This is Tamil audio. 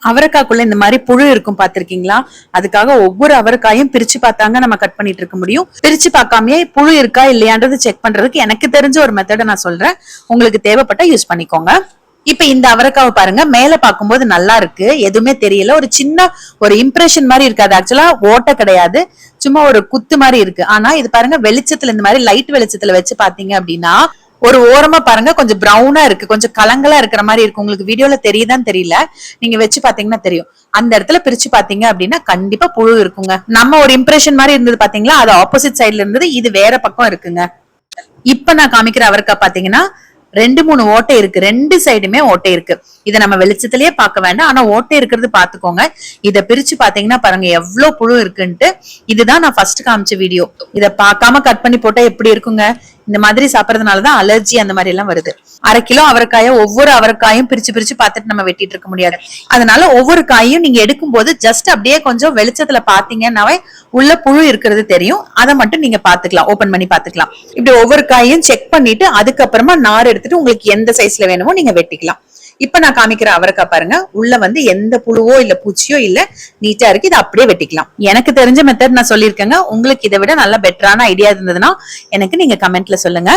அவரைக்காக்குள்ள இந்த மாதிரி புழு இருக்கும் பாத்திருக்கீங்களா? அதுக்காக ஒவ்வொரு அவரைக்காயும் பிரிச்சு பார்த்தாங்க நம்ம கட் பண்ணிட்டு இருக்க முடியும். பிரிச்சு பார்க்காமயே புழு இருக்கா இல்லையான்றது செக் பண்றதுக்கு எனக்கு தெரிஞ்ச ஒரு மெத்தட நான் சொல்றேன். உங்களுக்கு தேவைப்பட்டா யூஸ் பண்ணிக்கோங்க. இப்ப இந்த அவரைக்காவை பாருங்க, மேல பாக்கும்போது நல்லா இருக்கு, எதுவுமே தெரியல, ஒரு சின்ன ஒரு இம்ப்ரெஷன் மாதிரி இருக்காது. ஆக்சுவலா ஓட்ட கிடையாது, சும்மா ஒரு குத்து மாதிரி இருக்கு. ஆனா இது பாருங்க, வெளிச்சத்துல இந்த மாதிரி லைட் வெளிச்சத்துல வச்சு பாத்தீங்க அப்படின்னா ஒரு ஓரமா பாருங்க கொஞ்சம் பிரவுனா இருக்கு, கொஞ்சம் கலங்கலா இருக்கிற மாதிரி இருக்கு. உங்களுக்கு வீடியோல தெரியுதான்னு தெரியல, நீங்க வச்சு பாத்தீங்கன்னா தெரியும். அந்த இடத்துல பிரிச்சு பாத்தீங்க அப்படின்னா கண்டிப்பா புழு இருக்குங்க. நம்ம ஒரு இம்ப்ரெஷன் மாதிரி இருந்தது பாத்தீங்களா, அது ஆப்போசிட் சைட்ல இருந்தது, இது வேற பக்கம் இருக்குங்க. இப்ப நான் காமிக்கிற அவரைக்காய் பாத்தீங்கன்னா 2-3 ஓட்டை இருக்கு, 2 சைடுமே ஓட்டை இருக்கு. இதை நம்ம வெளிச்சத்திலேயே பார்க்க வேண்டாம், ஆனா ஓட்டை இருக்கிறது பாத்துக்கோங்க. இதை பிரிச்சு பாத்தீங்கன்னா பாருங்க எவ்வளவு புழு இருக்குன்ட்டு. இதுதான் நான் ஃபர்ஸ்ட் காமிச்ச வீடியோ. இதை பார்க்காம கட் பண்ணி போட்டா எப்படி இருக்குங்க? இந்த மாதிரி சாப்பிடறதுனாலதான் அலர்ஜி அந்த மாதிரி எல்லாம் வருது. 1/2 கிலோ அவரைக்காய ஒவ்வொரு அவரைக்காயும் பிரிச்சு பிரிச்சு பார்த்துட்டு நம்ம வெட்டிட்டு இருக்க முடியாது. அதனால ஒவ்வொரு காயும் நீங்க எடுக்கும் போது ஜஸ்ட் அப்படியே கொஞ்சம் வெளிச்சத்துல பாத்தீங்கன்னாவே உள்ள புழு இருக்கிறது தெரியும். அதை மட்டும் நீங்க பாத்துக்கலாம், ஓபன் பண்ணி பாத்துக்கலாம். இப்படி ஒவ்வொரு காயும் செக் பண்ணிட்டு அதுக்கப்புறமா நார் எடுத்துட்டு உங்களுக்கு எந்த சைஸ்ல வேணுமோ நீங்க வெட்டிக்கலாம். இப்ப நான் காமிக்கிற அவரைக்காய் பாருங்க, உள்ள வந்து எந்த புழுவோ இல்ல பூச்சியோ இல்ல, நீட்டா இருக்கு. இதை அப்படியே வெட்டிக்கலாம். எனக்கு தெரிஞ்ச மெத்தட் நான் சொல்லியிருக்கேங்க. உங்களுக்கு இதை விட நல்ல பெட்டரான ஐடியா இருந்ததுன்னா எனக்கு நீங்க கமெண்ட்ல சொல்லுங்க.